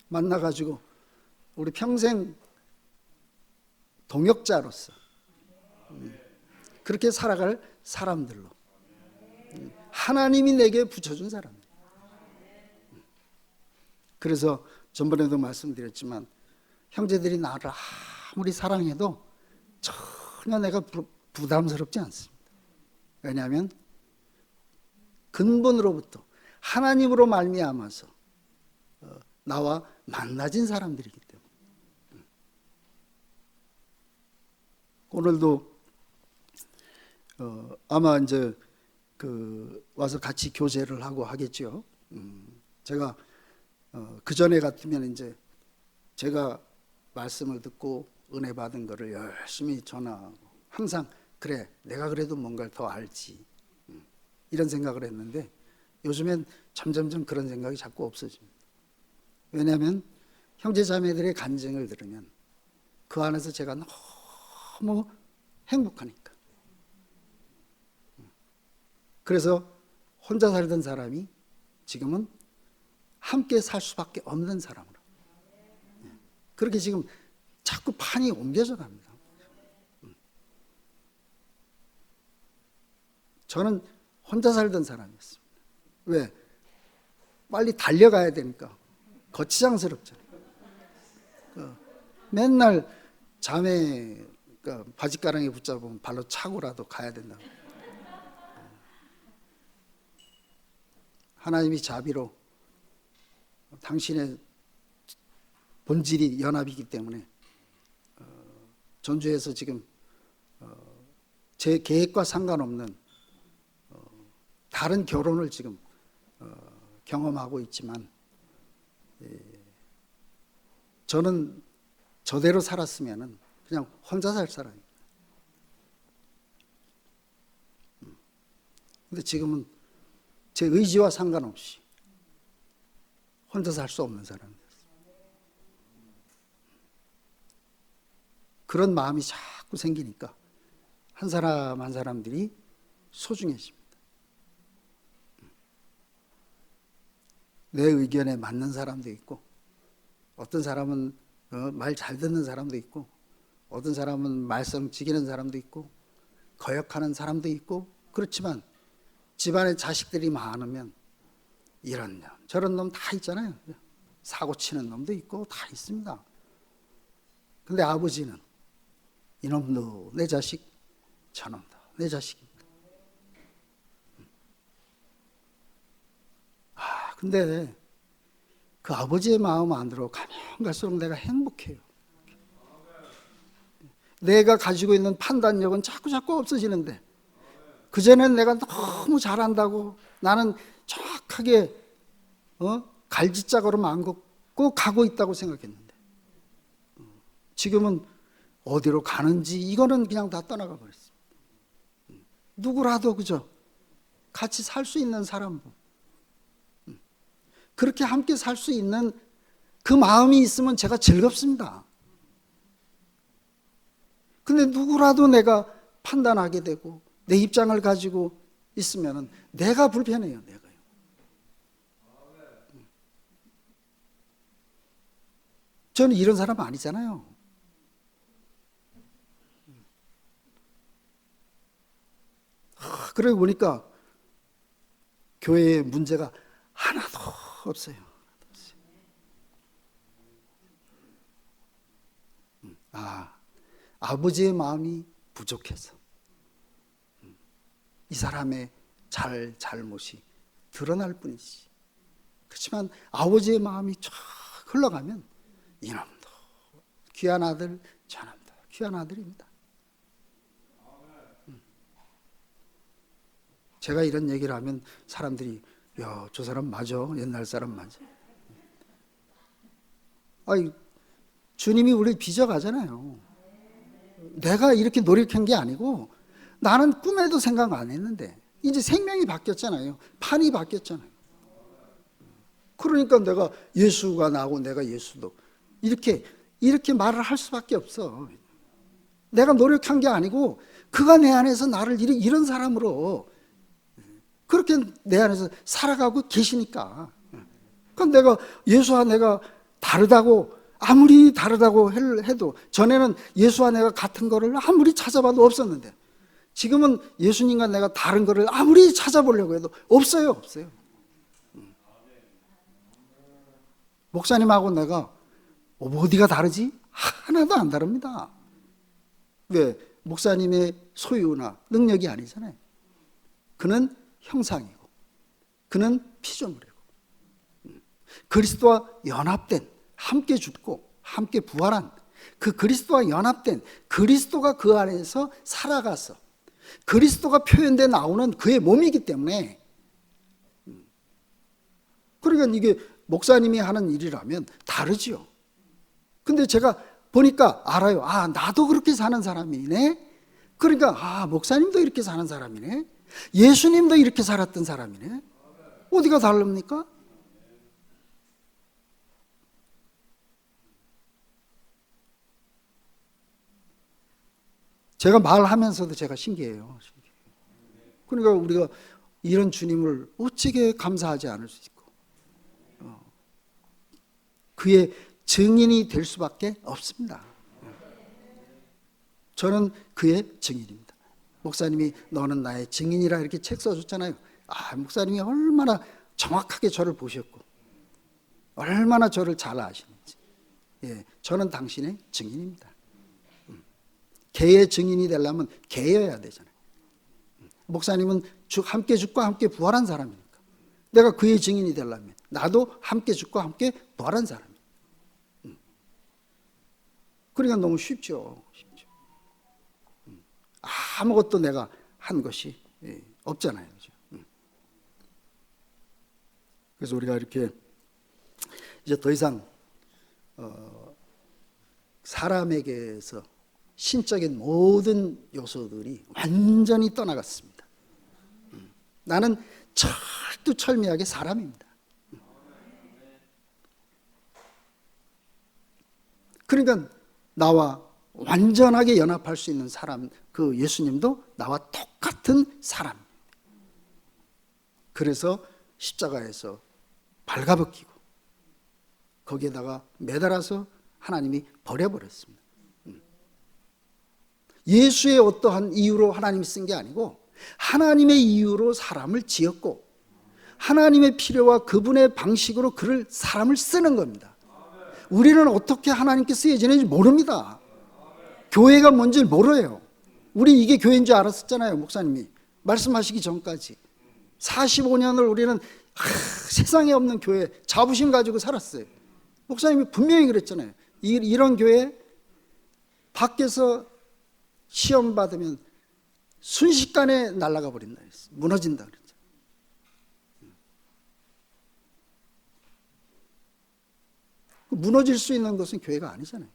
만나가지고 우리 평생 동역자로서 그렇게 살아갈 사람들로 하나님이 내게 붙여준 사람들. 그래서 전번에도 말씀드렸지만 형제들이 나를 아무리 사랑해도 전혀 내가 부담스럽지 않습니다. 왜냐하면 근본으로부터 하나님으로 말미암아서 나와 만나진 사람들이기 때문에. 오늘도 아마 이제 와서 같이 교제를 하고 하겠죠. 제가 그 전에 같으면 이제 제가 말씀을 듣고 은혜 받은 거를 열심히 전하고 항상 그래 내가 그래도 뭔가를 더 알지 이런 생각을 했는데 요즘엔 점점점 그런 생각이 자꾸 없어집니다. 왜냐하면 형제자매들의 간증을 들으면 그 안에서 제가 너무 행복하니까. 그래서 혼자 살던 사람이 지금은 함께 살 수밖에 없는 사람으로 그렇게 지금 자꾸 판이 옮겨져 갑니다. 저는 혼자 살던 사람이었습니다. 왜? 빨리 달려가야 되니까 거치장스럽잖아요. 맨날 자매 바짓가랑이 붙잡으면 발로 차고라도 가야 된다고. 하나님이 자비로 당신의 본질이 연합이기 때문에 전주에서 지금 제 계획과 상관없는 다른 결혼을 지금 경험하고 있지만 저는 저대로 살았으면 그냥 혼자 살 사람입니다. 근데 지금은 제 의지와 상관없이 혼자 살 수 없는 사람이 됐어요. 그런 마음이 자꾸 생기니까 한 사람 한 사람들이 소중해집니다. 내 의견에 맞는 사람도 있고 어떤 사람은 말 잘 듣는 사람도 있고 어떤 사람은 말썽 지기는 사람도 있고 거역하는 사람도 있고 그렇지만 집안에 자식들이 많으면 이런 놈 저런 놈 다 있잖아요. 사고 치는 놈도 있고 다 있습니다. 근데 아버지는 이놈도 내 자식 저놈도 내 자식입니다. 근데 그 아버지의 마음 안으로 가면 갈수록 내가 행복해요. 내가 가지고 있는 판단력은 자꾸 없어지는데 그전에는 내가 너무 잘한다고 나는 정확하게 갈지짝으로만 안 걷고 가고 있다고 생각했는데 지금은 어디로 가는지 이거는 그냥 다 떠나가 버렸습니다. 누구라도 그죠? 같이 살 수 있는 사람 그렇게 함께 살 수 있는 그 마음이 있으면 제가 즐겁습니다. 근데 누구라도 내가 판단하게 되고 내 입장을 가지고 있으면 내가 불편해요. 내가요. 저는 이런 사람 아니잖아요. 그러고 보니까 교회에 문제가 하나도 없어요. 아버지의 마음이 부족해서 이 사람의 잘못이 드러날 뿐이지. 그렇지만 아버지의 마음이 쫙 흘러가면 이놈도 귀한 아들, 저놈도 귀한 아들입니다. 제가 이런 얘기를 하면 사람들이 야, 저 사람 맞아. 옛날 사람 맞아. 아니, 주님이 우리 빚어가잖아요. 내가 이렇게 노력한 게 아니고 나는 꿈에도 생각 안 했는데 이제 생명이 바뀌었잖아요. 판이 바뀌었잖아요. 그러니까 내가 예수가 나고 내가 예수도 이렇게 말을 할 수밖에 없어. 내가 노력한 게 아니고 그가 내 안에서 나를 이런 사람으로 그렇게 내 안에서 살아가고 계시니까. 그러니까 내가 예수와 내가 다르다고 아무리 다르다고 해도 전에는 예수와 내가 같은 거를 아무리 찾아봐도 없었는데 지금은 예수님과 내가 다른 거를 아무리 찾아보려고 해도 없어요. 목사님하고 내가 어디가 다르지? 하나도 안 다릅니다. 왜? 목사님의 소유나 능력이 아니잖아요. 그는 형상이고 그는 피조물이고 그리스도와 연합된, 함께 죽고 함께 부활한 그 그리스도와 연합된 그리스도가 그 안에서 살아가서 그리스도가 표현돼 나오는 그의 몸이기 때문에, 그러니까 이게 목사님이 하는 일이라면 다르지요. 근데 제가 보니까 알아요. 아, 나도 그렇게 사는 사람이네. 그러니까 목사님도 이렇게 사는 사람이네. 예수님도 이렇게 살았던 사람이네. 어디가 다릅니까? 제가 말하면서도 제가 신기해요. 그러니까 우리가 이런 주님을 어찌게 감사하지 않을 수 있고 그의 증인이 될 수밖에 없습니다. 저는 그의 증인입니다. 목사님이 너는 나의 증인이라 이렇게 책 써줬잖아요. 목사님이 얼마나 정확하게 저를 보셨고 얼마나 저를 잘 아시는지. 저는 당신의 증인입니다. 개의 증인이 되려면 개여야 되잖아요. 목사님은 함께 죽고 함께 부활한 사람이니까 내가 그의 증인이 되려면 나도 함께 죽고 함께 부활한 사람이에요. 그러니까 너무 쉽죠. 아무것도 내가 한 것이 없잖아요. 그래서 우리가 이렇게 이제 더 이상 사람에게서 신적인 모든 요소들이 완전히 떠나갔습니다. 나는 철두철미하게 사람입니다. 그러니까 나와 완전하게 연합할 수 있는 사람, 그 예수님도 나와 똑같은 사람입니다. 그래서 십자가에서 발가벗기고 거기에다가 매달아서 하나님이 버려버렸습니다. 예수의 어떠한 이유로 하나님이 쓴 게 아니고 하나님의 이유로 사람을 지었고 하나님의 필요와 그분의 방식으로 그를 사람을 쓰는 겁니다. 우리는 어떻게 하나님께 쓰여지는지 모릅니다. 교회가 뭔지 몰라요. 우리 이게 교회인 줄 알았었잖아요. 목사님이 말씀하시기 전까지 45년을 우리는 세상에 없는 교회 자부심 가지고 살았어요. 목사님이 분명히 그랬잖아요. 이런 교회 밖에서 시험 받으면 순식간에 날아가 버린다 그랬어요. 무너진다 그랬죠. 무너질 수 있는 것은 교회가 아니잖아요.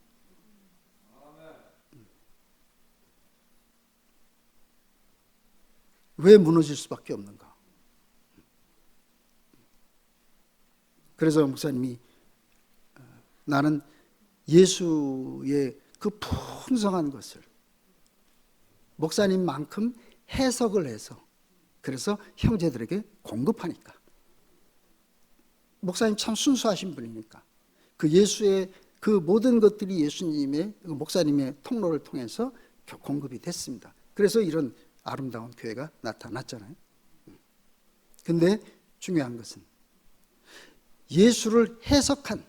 왜 무너질 수밖에 없는가? 그래서 목사님이 나는 예수의 그 풍성한 것을 목사님만큼 해석을 해서 그래서 형제들에게 공급하니까. 목사님 참 순수하신 분이니까 그 예수의 그 모든 것들이 예수님의 목사님의 통로를 통해서 공급이 됐습니다. 그래서 이런 아름다운 교회가 나타났잖아요. 근데 중요한 것은 예수를 해석한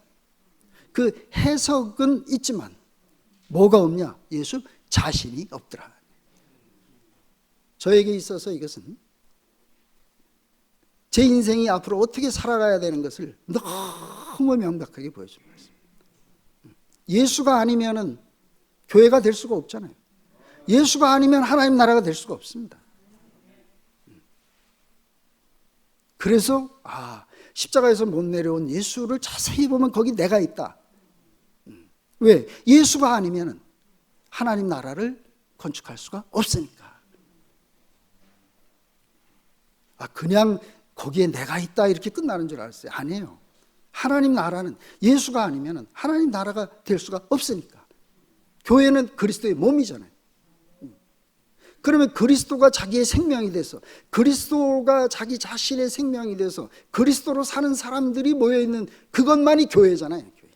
그 해석은 있지만 뭐가 없냐? 예수 자신이 없더라. 저에게 있어서 이것은 제 인생이 앞으로 어떻게 살아가야 되는 것을 너무 명백하게 보여줍니다. 예수가 아니면은 교회가 될 수가 없잖아요. 예수가 아니면 하나님 나라가 될 수가 없습니다. 그래서 십자가에서 못 내려온 예수를 자세히 보면 거기 내가 있다. 왜? 예수가 아니면은 하나님 나라를 건축할 수가 없으니까. 그냥 거기에 내가 있다 이렇게 끝나는 줄 알았어요. 아니에요. 하나님 나라는 예수가 아니면 하나님 나라가 될 수가 없으니까. 교회는 그리스도의 몸이잖아요. 그러면 그리스도가 자기의 생명이 돼서, 그리스도가 자기 자신의 생명이 돼서 그리스도로 사는 사람들이 모여있는 그것만이 교회잖아요. 교회.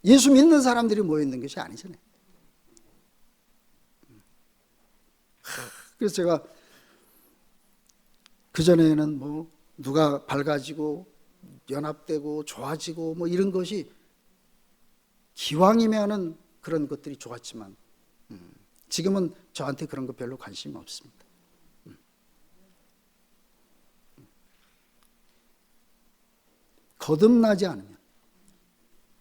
예수 믿는 사람들이 모여있는 것이 아니잖아요. 그래서 제가 그전에는 뭐 누가 밝아지고 연합되고 좋아지고 뭐 이런 것이 기왕이면은 그런 것들이 좋았지만 지금은 저한테 그런 거 별로 관심이 없습니다. 거듭나지 않으면,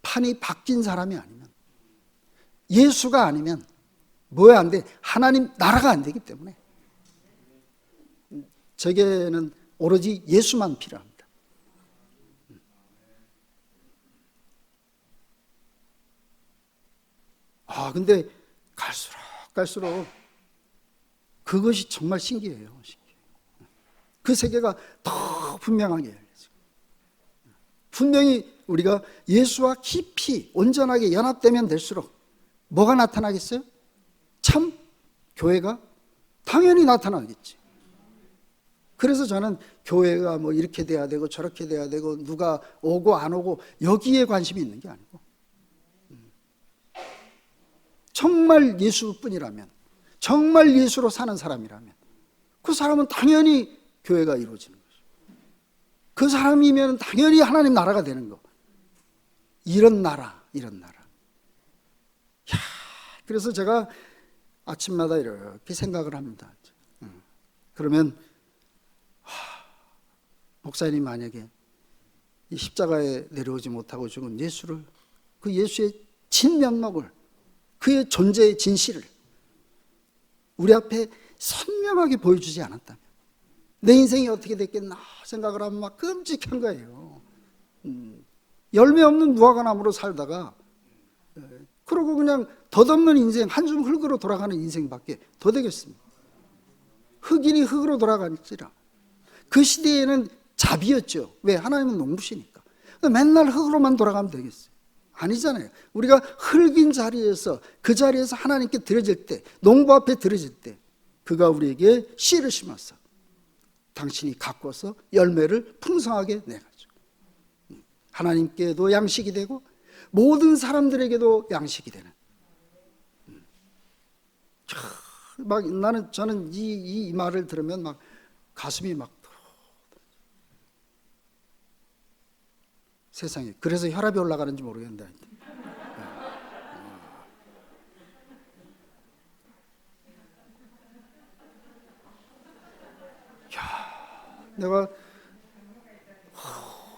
판이 바뀐 사람이 아니면, 예수가 아니면 뭐야 안 돼? 하나님 나라가 안 되기 때문에 제게는 오로지 예수만 필요합니다. 근데 갈수록 그것이 정말 신기해요. 그 세계가 더 분명하게 열려서 분명히 우리가 예수와 깊이 온전하게 연합되면 될수록 뭐가 나타나겠어요? 참 교회가 당연히 나타나겠지. 그래서 저는 교회가 뭐 이렇게 돼야 되고 저렇게 돼야 되고 누가 오고 안 오고 여기에 관심이 있는 게 아니고 정말 예수뿐이라면, 정말 예수로 사는 사람이라면 그 사람은 당연히 교회가 이루어지는 거죠. 그 사람이면 당연히 하나님 나라가 되는 거. 이런 나라. 그래서 제가 아침마다 이렇게 생각을 합니다. 그러면 목사님 만약에 이 십자가에 내려오지 못하고 죽은 예수를, 그 예수의 진면목을, 그의 존재의 진실을 우리 앞에 선명하게 보여주지 않았다면 내 인생이 어떻게 됐겠나 생각을 하면 막 끔찍한 거예요. 열매 없는 무화과나무로 살다가 그러고 그냥 덧없는 인생, 한숨 흙으로 돌아가는 인생밖에 더 되겠습니다. 흙이니 흙으로 돌아갈지라. 그 시대에는 자비였죠. 왜? 하나님은 농부시니까. 맨날 흙으로만 돌아가면 되겠어요. 아니잖아요. 우리가 흙인 자리에서, 그 자리에서 하나님께 드려질 때, 농부 앞에 드려질 때 그가 우리에게 씨를 심어서 당신이 가꿔서 열매를 풍성하게 내가죠. 하나님께도 양식이 되고 모든 사람들에게도 양식이 되는. 저는 이 말을 들으면 막 가슴이 막 세상에. 그래서 혈압이 올라가는지 모르겠는데. 내가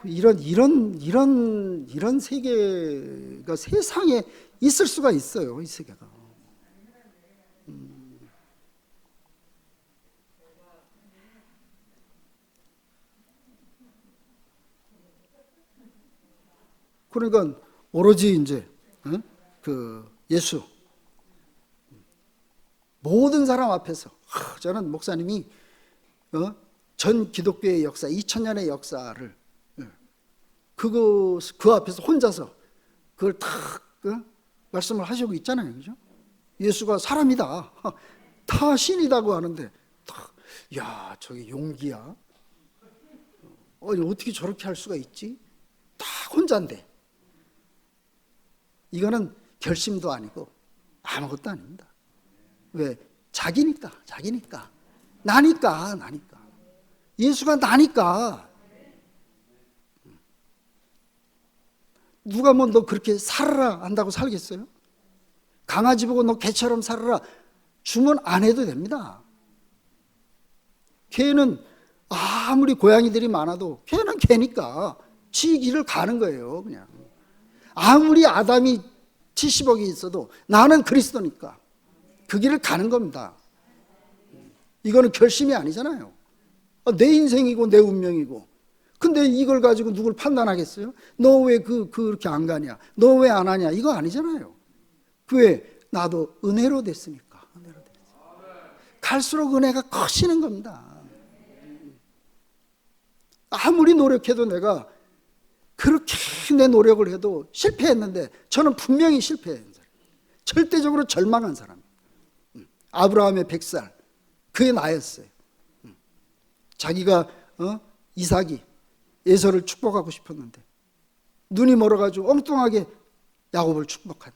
이런 세계가 세상에 있을 수가 있어요. 이 세계가. 그러니까 오로지 이제 그 예수, 모든 사람 앞에서 저는 목사님이 전 기독교의 역사, 2000년의 역사를 그 앞에서 혼자서 그걸 탁 말씀을 하시고 있잖아요. 그죠? 예수가 사람이다, 다 신이다고 하는데 야, 저게 용기야. 어떻게 저렇게 할 수가 있지? 다 혼자인데. 이거는 결심도 아니고 아무것도 아닙니다. 왜? 자기니까. 나니까. 예수가 나니까. 누가 뭐 너 그렇게 살아라 한다고 살겠어요? 강아지 보고 너 개처럼 살아라 주문 안 해도 됩니다. 걔는 아무리 고양이들이 많아도 걔는 걔니까 지 길을 가는 거예요. 그냥 아무리 아담이 70억이 있어도 나는 그리스도니까 그 길을 가는 겁니다. 이거는 결심이 아니잖아요. 내 인생이고 내 운명이고. 근데 이걸 가지고 누굴 판단하겠어요? 너 왜 그렇게 안 가냐? 너 왜 안 하냐? 이거 아니잖아요. 왜? 나도 은혜로 됐으니까. 은혜로 됐어요. 갈수록 은혜가 커지는 겁니다. 아무리 노력해도 내가 그렇게 내 노력을 해도 실패했는데, 저는 분명히 실패한 사람, 절대적으로 절망한 사람. 아브라함의 100살, 그게 나였어요. 자기가 이삭이 에서를 축복하고 싶었는데 눈이 멀어가지고 엉뚱하게 야곱을 축복한,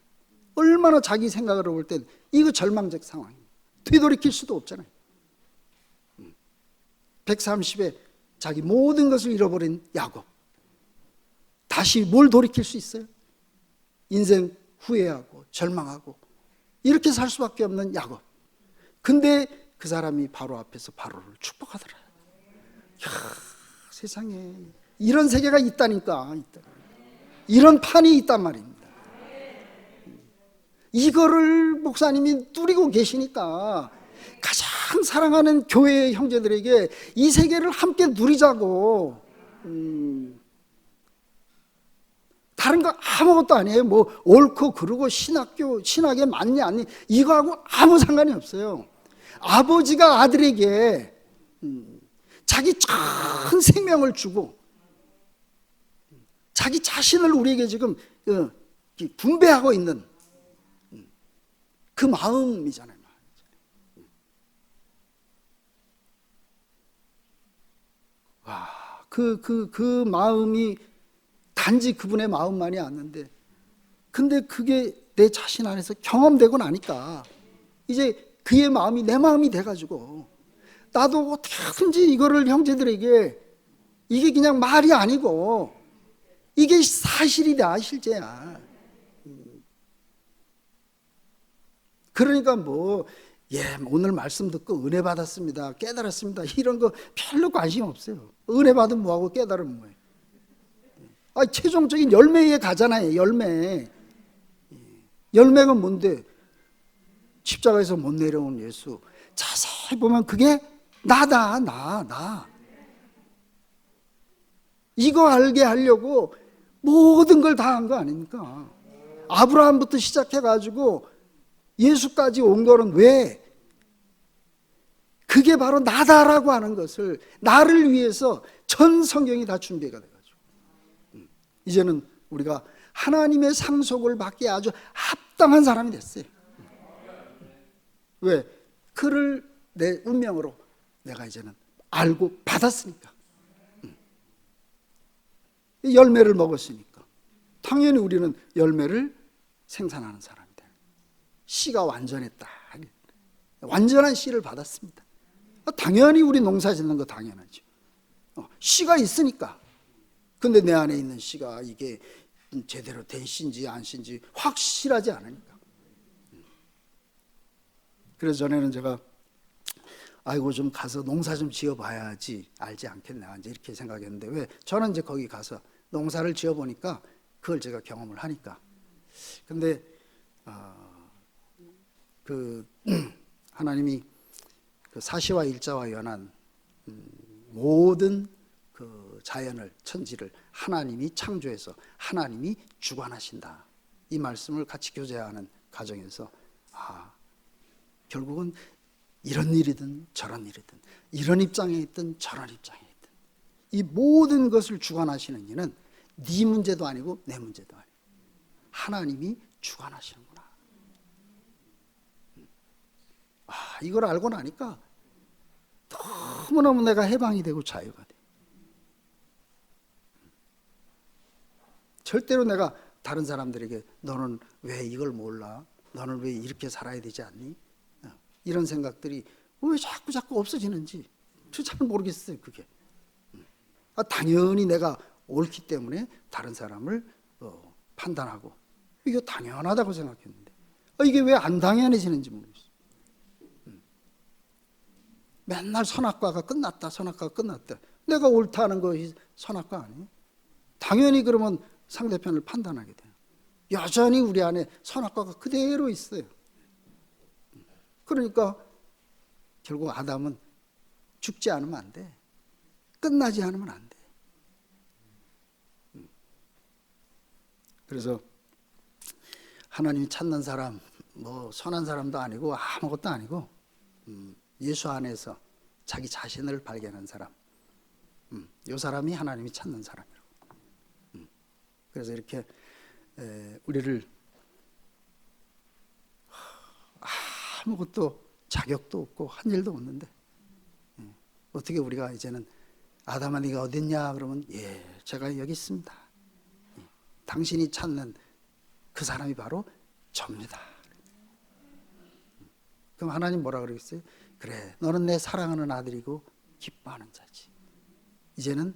얼마나 자기 생각으로 볼 땐 이거 절망적 상황입니다. 되돌이킬 수도 없잖아요. 130에 자기 모든 것을 잃어버린 야곱, 다시 뭘 돌이킬 수 있어요? 인생 후회하고 절망하고 이렇게 살 수밖에 없는 야곱. 근데 그 사람이 바로 앞에서 바로를 축복하더라. 이야, 세상에 이런 세계가 있다니까. 이런 판이 있단 말입니다. 이거를 목사님이 누리고 계시니까 가장 사랑하는 교회의 형제들에게 이 세계를 함께 누리자고. 다른 거 아무것도 아니에요. 뭐 옳고 그르고 신학에 맞니 아니, 이거하고 아무 상관이 없어요. 아버지가 아들에게 자기 전 생명을 주고 자기 자신을 우리에게 지금 분배하고 있는 그 마음이잖아요. 와, 그 마음이 단지 그분의 마음만이 아는데, 근데 그게 내 자신 안에서 경험되고 나니까 이제 그의 마음이 내 마음이 돼가지고 나도 어떻게든지 이거를 형제들에게, 이게 그냥 말이 아니고 이게 사실이다, 실제야. 그러니까 오늘 말씀 듣고 은혜 받았습니다, 깨달았습니다, 이런 거 별로 관심 없어요. 은혜 받으면 뭐하고 깨달으면 뭐예요? 최종적인 열매에 가잖아요. 열매가 뭔데? 십자가에서 못 내려온 예수. 자세히 보면 그게 나다. 나. 이거 알게 하려고 모든 걸 다 한 거 아닙니까? 아브라함부터 시작해가지고 예수까지 온 거는 왜? 그게 바로 나다라고 하는 것을, 나를 위해서 전 성경이 다 준비가 돼가지고 이제는 우리가 하나님의 상속을 받기에 아주 합당한 사람이 됐어요. 왜? 그를 내 운명으로 내가 이제는 알고 받았으니까. 열매를 먹었으니까 당연히 우리는 열매를 생산하는 사람이 돼요. 씨가 완전했다, 완전한 씨를 받았습니다. 당연히 우리 농사 짓는 거 당연하죠. 씨가 있으니까. 근데 내 안에 있는 씨가 이게 제대로 된 씨인지 안 씨인지 확실하지 않으니까. 그래서 전에는 제가 좀 가서 농사 좀 지어봐야지 알지 않겠나 이제 이렇게 생각했는데, 왜? 저는 이제 거기 가서 농사를 지어보니까 그걸 제가 경험을 하니까. 근데 하나님이 그 사시와 일자와 연한 모든 그 자연을, 천지를 하나님이 창조해서 하나님이 주관하신다, 이 말씀을 같이 교제하는 과정에서 결국은 이런 일이든 저런 일이든, 이런 입장에 있든 저런 입장에 있든, 이 모든 것을 주관하시는 이는 네 문제도 아니고 내 문제도 아니고 하나님이 주관하시는구나. 이걸 알고 나니까 너무너무 내가 해방이 되고 자유가 돼. 절대로 내가 다른 사람들에게 너는 왜 이걸 몰라? 너는 왜 이렇게 살아야 되지 않니? 이런 생각들이 왜 자꾸 없어지는지 잘 모르겠어요. 그게 당연히 내가 옳기 때문에 다른 사람을 판단하고 이거 당연하다고 생각했는데 이게 왜 안 당연해지는지 모르겠어요. 맨날 선악과가 끝났다, 선악과가 끝났다. 내가 옳다는 것이 선악과 아니에요? 당연히 그러면 상대편을 판단하게 돼요. 여전히 우리 안에 선악과가 그대로 있어요. 그러니까 결국 아담은 죽지 않으면 안 돼. 끝나지 않으면 안 돼. 그래서 하나님이 찾는 사람, 뭐 선한 사람도 아니고 아무것도 아니고 예수 안에서 자기 자신을 발견한 사람, 이 사람이 하나님이 찾는 사람이라고. 그래서 이렇게 우리를 아무것도 자격도 없고 한 일도 없는데 어떻게 우리가 이제는 아담아 네가 어딨냐 그러면 예 제가 여기 있습니다. 당신이 찾는 그 사람이 바로 접니다. 그럼 하나님 뭐라 그러겠어요? 그래 너는 내 사랑하는 아들이고 기뻐하는 자지. 이제는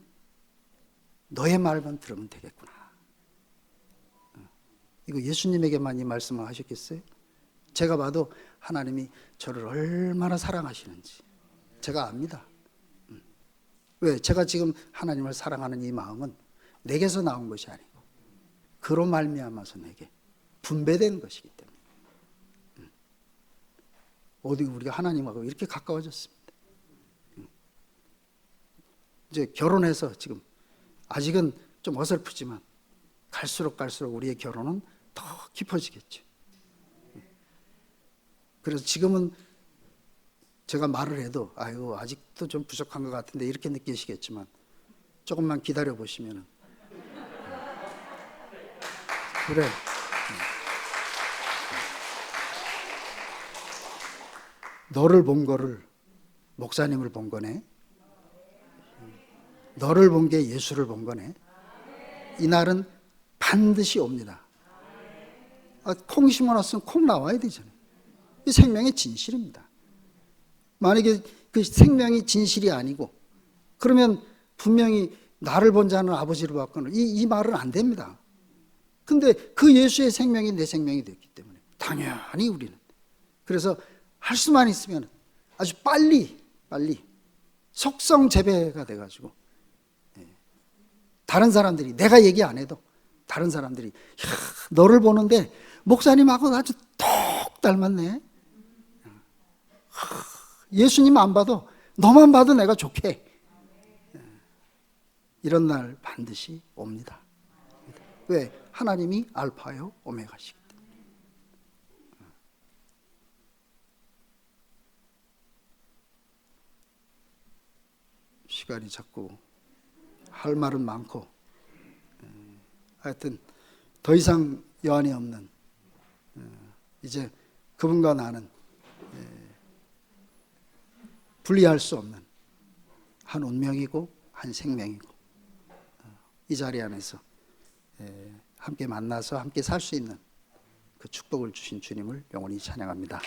너의 말만 들으면 되겠구나. 이거 예수님에게만 이 말씀을 하셨겠어요? 제가 봐도 하나님이 저를 얼마나 사랑하시는지 제가 압니다. 왜? 제가 지금 하나님을 사랑하는 이 마음은 내게서 나온 것이 아니고 그로 말미암아서 내게 분배된 것이기 때문에 어디 우리가 하나님하고 이렇게 가까워졌습니다. 이제 결혼해서 지금 아직은 좀 어설프지만 갈수록 우리의 결혼은 더 깊어지겠죠. 그래서 지금은 제가 말을 해도 아이고 아직도 좀 부족한 것 같은데 이렇게 느끼시겠지만 조금만 기다려 보시면은 그래 너를 본 거를 목사님을 본 거네. 너를 본 게 예수를 본 거네. 이날은 반드시 옵니다. 콩 심어놨으면 콩 나와야 되잖아요. 이 생명의 진실입니다. 만약에 그 생명이 진실이 아니고 그러면 분명히 나를 본 자는 아버지를 봤거나 이 말은 안 됩니다. 근데 그 예수의 생명이 내 생명이 됐기 때문에 당연히 우리는 그래서 할 수만 있으면 아주 빨리 속성 재배가 돼가지고 다른 사람들이 내가 얘기 안 해도 다른 사람들이 너를 보는데 목사님하고 아주 똑 닮았네. 예수님 안 봐도 너만 봐도 내가 좋게. 이런 날 반드시 옵니다. 왜? 하나님이 알파요 오메가시기 때문에. 시간이 자꾸 할 말은 많고 하여튼 더 이상 여한이 없는 이제 그분과 나는 분리할 수 없는 한 운명이고 한 생명이고 이 자리 안에서 함께 만나서 함께 살 수 있는 그 축복을 주신 주님을 영원히 찬양합니다.